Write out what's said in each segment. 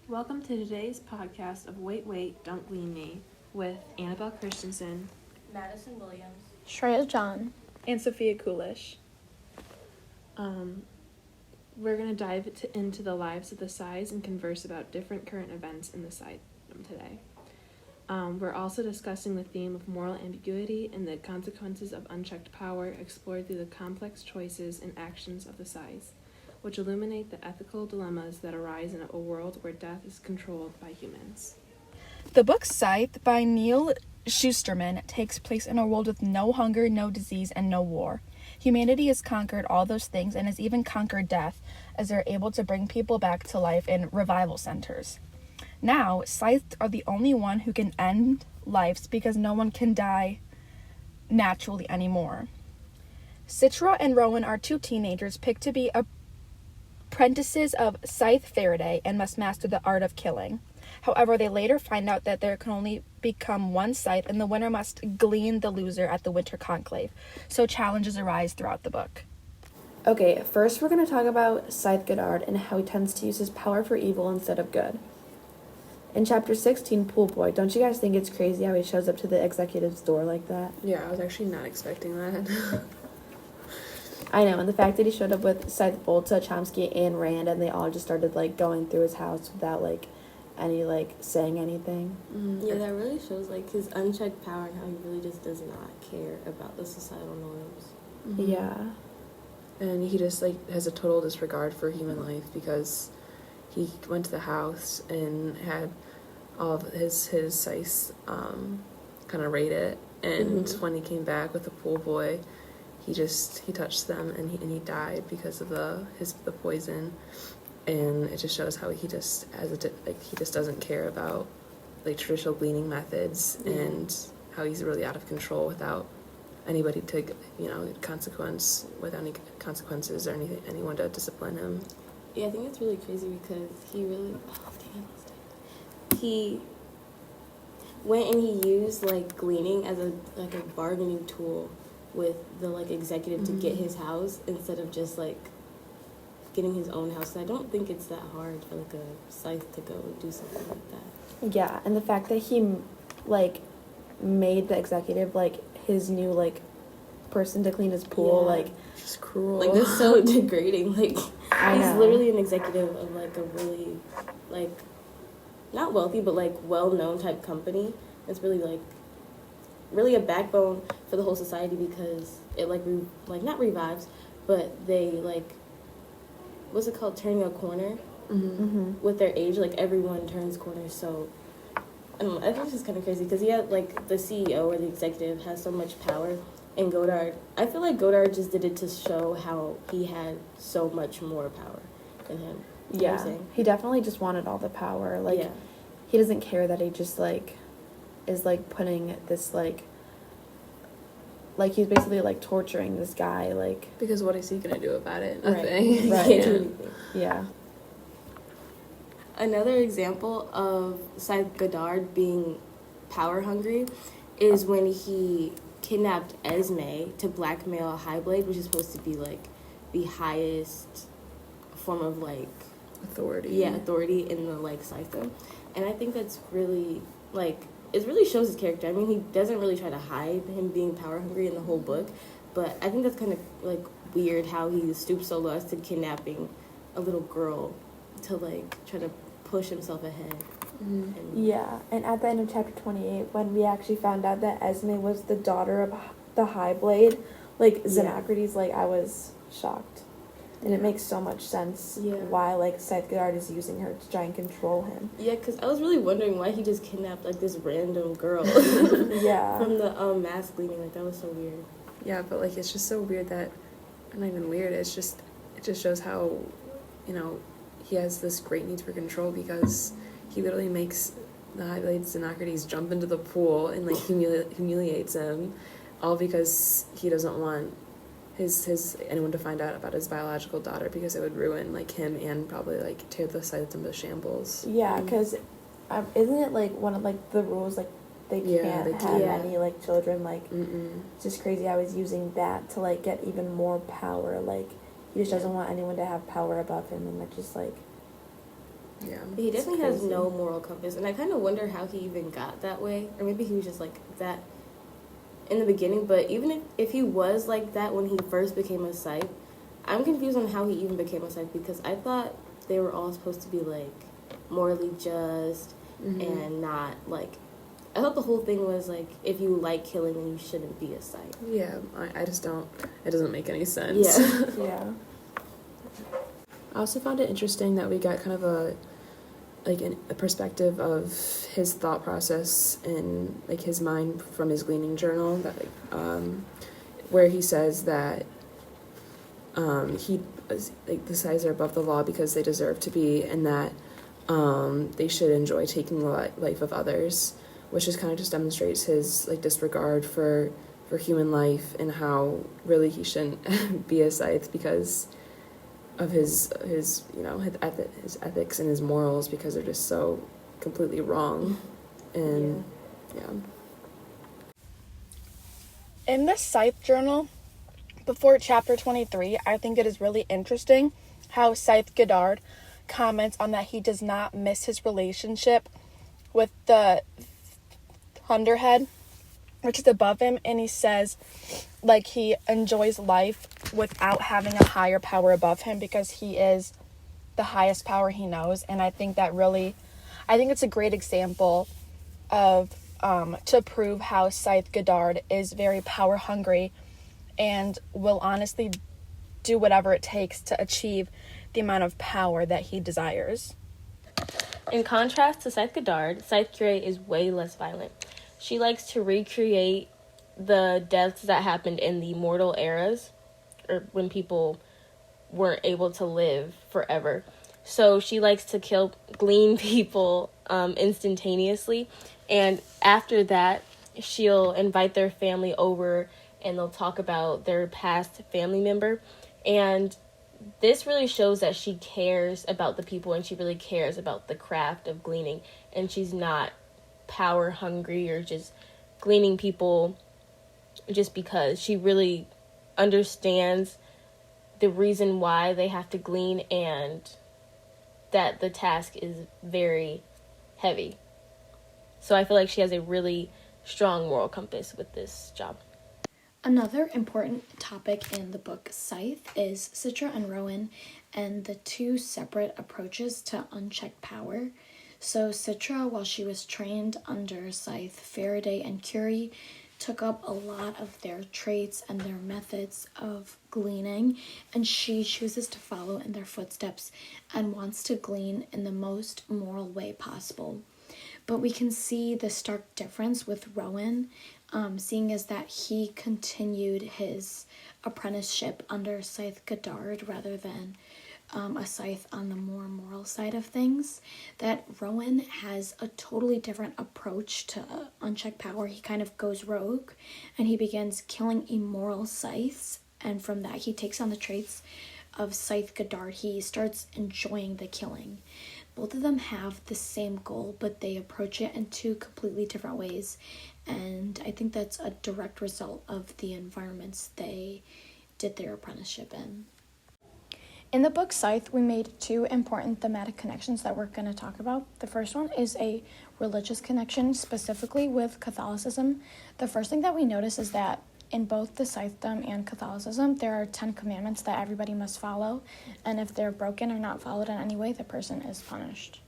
Welcome to today's podcast of Wait, Wait, Don't Glean Me with Annabelle Christensen, Madison Williams, Shreya John, and Sophia Coolish. We're going to dive into the lives of the scythes and converse about different current events in the scythe today. We're also discussing the theme of moral ambiguity and the consequences of unchecked power explored through the complex choices and actions of the scythes, which illuminate the ethical dilemmas that arise in a world where death is controlled by humans. The book Scythe by Neil Schusterman takes place in a world with no hunger, no disease, and no war. Humanity has conquered all those things and has even conquered death, as they're able to bring people back to life in revival centers. Now, scythes are the only one who can end lives because no one can die naturally anymore. Citra and Rowan are two teenagers picked to be apprentices of Scythe Faraday and must master the art of killing. However, they later find out that there can only become one scythe, and the winner must glean the loser at the Winter Conclave. So challenges arise throughout the book. Okay, first we're going to talk about Scythe Goddard and how he tends to use his power for evil instead of good. In chapter 16, Pool Boy, don't you guys think it's crazy how he shows up to the executive's door like that? Yeah, I was actually not expecting that. I know, and the fact that he showed up with Scythe Volta, Chomsky, and Rand, and they all just started, going through his house without, any, saying anything. Yeah, that really shows, his unchecked power and how he really just does not care about the societal norms. Mm-hmm. Yeah. And he just, has a total disregard for human life because he went to the house and had all of his scythes kind of raid it. And when he came back with the pool boy, he touched them and he died because of the poison. And it just shows how he just he just doesn't care about traditional gleaning methods and how he's really out of control without anybody to without any consequences or anyone to discipline him. Yeah, I think it's really crazy because he really he went and he used gleaning as a bargaining tool with the executive to get his house instead of just getting his own house. So I don't think it's that hard for a scythe to go do something like that. Yeah, and the fact that he made the executive his new person to clean his pool, just cruel. That's so degrading. He's know. literally an executive of a really not wealthy but well-known type company. It's really really a backbone for the whole society because it not revives, but they what's it called, turning a corner with their age. Everyone turns corners. So I don't know, I think it's just kind of crazy because he had the CEO or the executive has so much power, and Goddard, I feel like Goddard just did it to show how he had so much more power than him. You know what I'm saying? He definitely just wanted all the power. Yeah. He doesn't care that he just is putting this he's basically torturing this guy because what is he gonna do about it? Right. Nothing. Right. Can't do anything. Yeah. Another example of Scythe Goddard being power hungry is when he kidnapped Esme to blackmail Highblade, which is supposed to be the highest form of authority. Yeah, authority in the Scythedom. And I think that's really it really shows his character. I mean, he doesn't really try to hide him being power hungry in the whole book, but I think that's kind of weird how he stoops so low as to kidnapping a little girl to try to push himself ahead. Yeah, and at the end of chapter 28, when we actually found out that Esme was the daughter of the High Blade, Xenocrates, I was shocked. And it makes so much sense why, Scythe Goddard is using her to try and control him. Yeah, because I was really wondering why he just kidnapped, this random girl. Yeah. From the mask cleaning. That was so weird. Yeah, but, it's just so weird that... Not even weird, it just shows how, he has this great need for control because he literally makes the High Blade Xenocrates jump into the pool and, humiliates him, all because he doesn't want anyone to find out about his biological daughter because it would ruin him and probably tear the scythe into shambles. Yeah, because isn't it one of the rules they can't have any children? It's just crazy how he's using that to get even more power. He just doesn't want anyone to have power above him, and that just Yeah. He definitely It's has crazy. no moral compass, and I kind of wonder how he even got that way, or maybe he was just like that in the beginning. But even if he was like that when he first became a scythe, I'm confused on how he even became a scythe, because I thought they were all supposed to be like morally just and not like. I thought the whole thing was like, if you like killing, then you shouldn't be a scythe. Yeah, I just don't. It doesn't make any sense. Yeah. Yeah. I also found it interesting that we got kind of a perspective of his thought process and like his mind from his gleaning journal, that where he says that he like the scythes are above the law because they deserve to be, and that they should enjoy taking the life of others, which just kind of just demonstrates his like disregard for human life, and how really he shouldn't be a scythe because of his his ethics and his morals, because they're just so completely wrong. And yeah. In the Scythe journal, before chapter 23, I think it is really interesting how Scythe Goddard comments on that he does not miss his relationship with the Thunderhead, which is above him, and he says like he enjoys life without having a higher power above him because he is the highest power he knows. And I think it's a great example of to prove how Scythe Goddard is very power hungry and will honestly do whatever it takes to achieve the amount of power that he desires. In contrast to Scythe Goddard, Scythe Curie is way less violent. She likes to recreate the deaths that happened in the mortal eras, or when people weren't able to live forever. So she likes to glean people instantaneously, and after that, she'll invite their family over, and they'll talk about their past family member. And this really shows that she cares about the people, and she really cares about the craft of gleaning, and she's not power hungry or just gleaning people just because. She really understands the reason why they have to glean, and that the task is very heavy. So I feel like she has a really strong moral compass with this job. Another important topic in the book Scythe is Citra and Rowan and the two separate approaches to unchecked power. So Citra, while she was trained under Scythe, Faraday, and Curie, took up a lot of their traits and their methods of gleaning, and she chooses to follow in their footsteps and wants to glean in the most moral way possible. But we can see the stark difference with Rowan, seeing as that he continued his apprenticeship under Scythe Goddard rather than a scythe on the more moral side of things, that Rowan has a totally different approach to unchecked power. He kind of goes rogue and he begins killing immoral scythes, and from that he takes on the traits of Scythe Goddard. He starts enjoying the killing. Both of them have the same goal, but they approach it in two completely different ways, and I think that's a direct result of the environments they did their apprenticeship in. In the book Scythe, we made two important thematic connections that we're going to talk about. The first one is a religious connection, specifically with Catholicism. The first thing that we notice is that in both the Scythedom and Catholicism, there are 10 commandments that everybody must follow, and if they're broken or not followed in any way, the person is punished.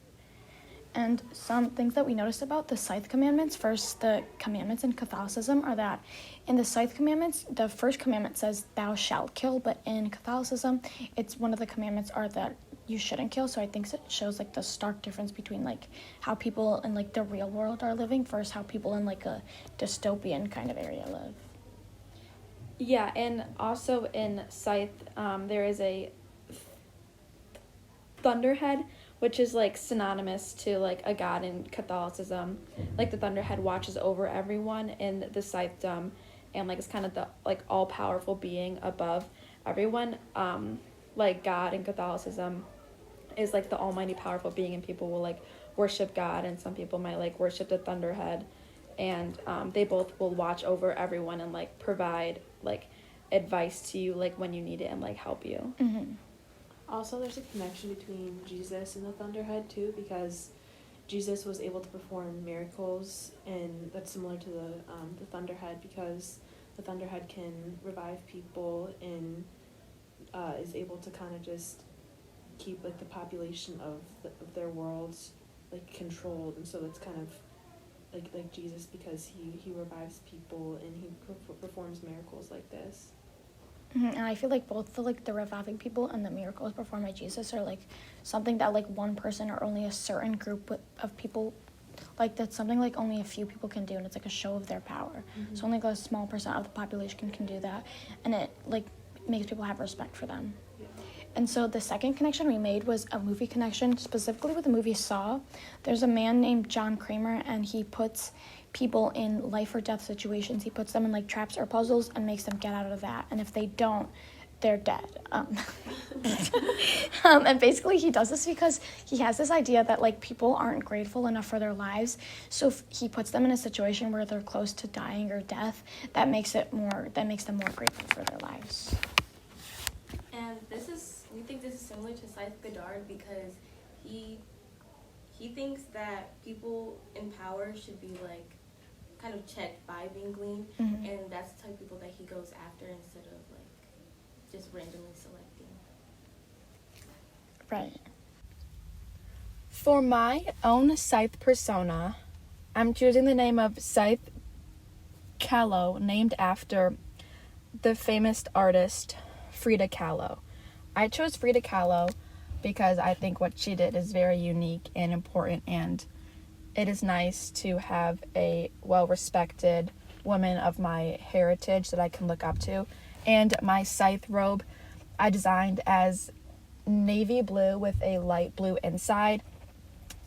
And some things that we noticed about the Scythe commandments, first, the commandments in Catholicism are that in the Scythe commandments, the first commandment says, thou shalt kill, but in Catholicism, it's one of the commandments are that you shouldn't kill. So I think it shows like the stark difference between like how people in like the real world are living versus how people in like a dystopian kind of area live. Yeah, and also in Scythe, there is a thunderhead, which is like synonymous to like a god in Catholicism. Like the thunderhead watches over everyone in the Scythedom, and like it's kind of the like all powerful being above everyone. Like God in Catholicism is like the almighty powerful being, and people will like worship God, and some people might like worship the thunderhead, and they both will watch over everyone and like provide like advice to you like when you need it and like help you. Mm-hmm. Also, there's a connection between Jesus and the Thunderhead too, because Jesus was able to perform miracles, and that's similar to the Thunderhead, because the Thunderhead can revive people and is able to kind of just keep like the population of their worlds like controlled, and so that's kind of like Jesus, because he revives people and he performs miracles like this. And I feel like both the reviving people and the miracles performed by Jesus are like something that like one person or only a certain group of people, like that's something like only a few people can do, and it's like a show of their power. Mm-hmm. So only like a small percent of the population can do that, and it like makes people have respect for them. Yeah. And so the second connection we made was a movie connection, specifically with the movie Saw. There's a man named John Kramer, and he puts people in life or death situations. He puts them in like traps or puzzles and makes them get out of that. And if they don't, they're dead. And basically he does this because he has this idea that like people aren't grateful enough for their lives. So if he puts them in a situation where they're close to dying or death, that makes them more grateful for their lives. And we think this is similar to Scythe Godard, because he thinks that people in power should be like kind of checked by being gleaned, Mm-hmm. and that's the type of people that he goes after instead of like just randomly selecting. Right. For my own scythe persona, I'm choosing the name of Scythe Kahlo, named after the famous artist Frida Kahlo. I chose Frida Kahlo because I think what she did is very unique and important, and it is nice to have a well-respected woman of my heritage that I can look up to. And my scythe robe I designed as navy blue with a light blue inside,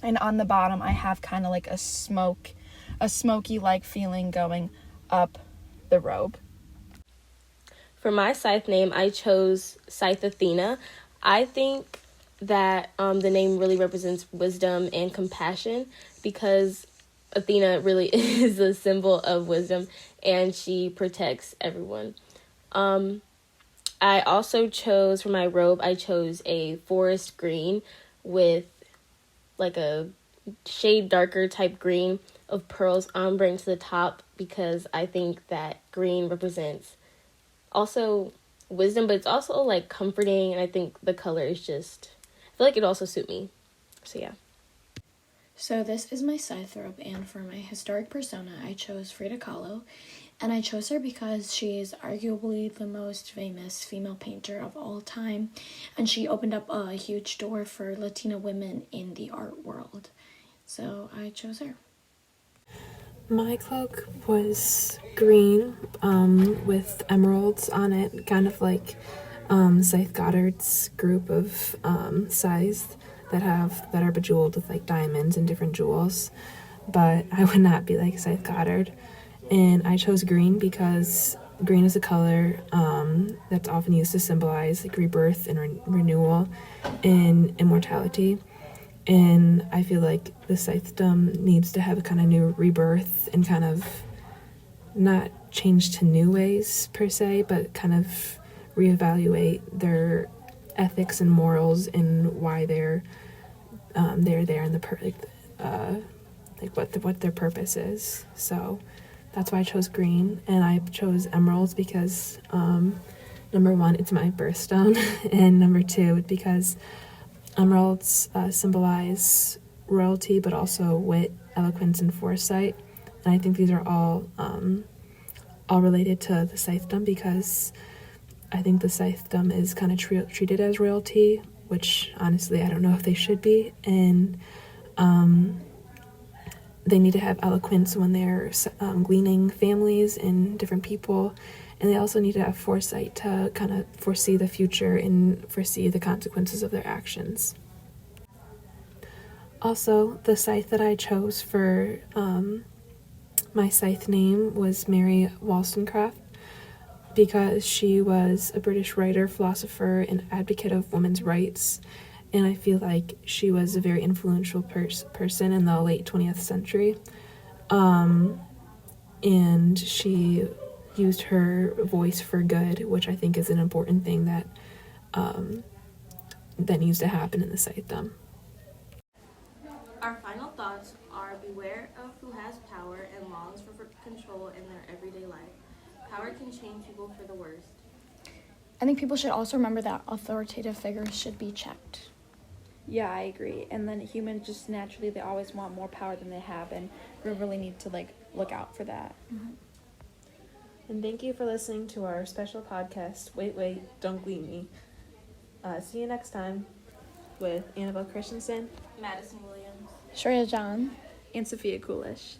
and on the bottom I have kind of like a smoky like feeling going up the robe. For my scythe name, I chose Scythe Athena. I think that the name really represents wisdom and compassion, because Athena really is a symbol of wisdom, and she protects everyone. I also chose, for my robe, I chose a forest green with like a shade darker type green of pearls ombre to the top, because I think that green represents also wisdom, but it's also like comforting, and I think the color is just, I feel like it also suit me. So yeah. So this is my scythe robe, and for my historic persona, I chose Frida Kahlo, and I chose her because she is arguably the most famous female painter of all time, and she opened up a huge door for Latina women in the art world. So I chose her. My cloak was green with emeralds on it, kind of like Scythe Goddard's group of scythes that are bejeweled with like diamonds and different jewels. But I would not be like Scythe Goddard. And I chose green because green is a color that's often used to symbolize like rebirth and renewal and immortality. And I feel like the scythedom needs to have a kind of new rebirth and kind of not change to new ways per se, but kind of reevaluate their ethics and morals and why they're there and what their purpose is. So that's why I chose green, and I chose emeralds because number one, it's my birthstone, and number two, because emeralds symbolize royalty, but also wit, eloquence, and foresight. And I think these are all related to the scythedom, because I think the scythedom is kind of treated as royalty, which honestly I don't know if they should be. And they need to have eloquence when they're gleaning families and different people. And they also need to have foresight to kind of foresee the future and foresee the consequences of their actions. Also, the scythe that I chose for my scythe name was Mary Wollstonecraft, because she was a British writer, philosopher, and advocate of women's rights. And I feel like she was a very influential person in the late 20th century. And she used her voice for good, which I think is an important thing that that needs to happen in the scythedom. Our final thoughts are beware of who has power and longs for control in their everyday life. Power can change people for the worst. I think people should also remember that authoritative figures should be checked. Yeah, I agree. And then humans just naturally, they always want more power than they have, and we really need to like look out for that. And thank you for listening to our special podcast, Wait, Don't Glean Me. See you next time with Annabelle Christensen Madison Williams. Shreya John. and Sophia Coolish.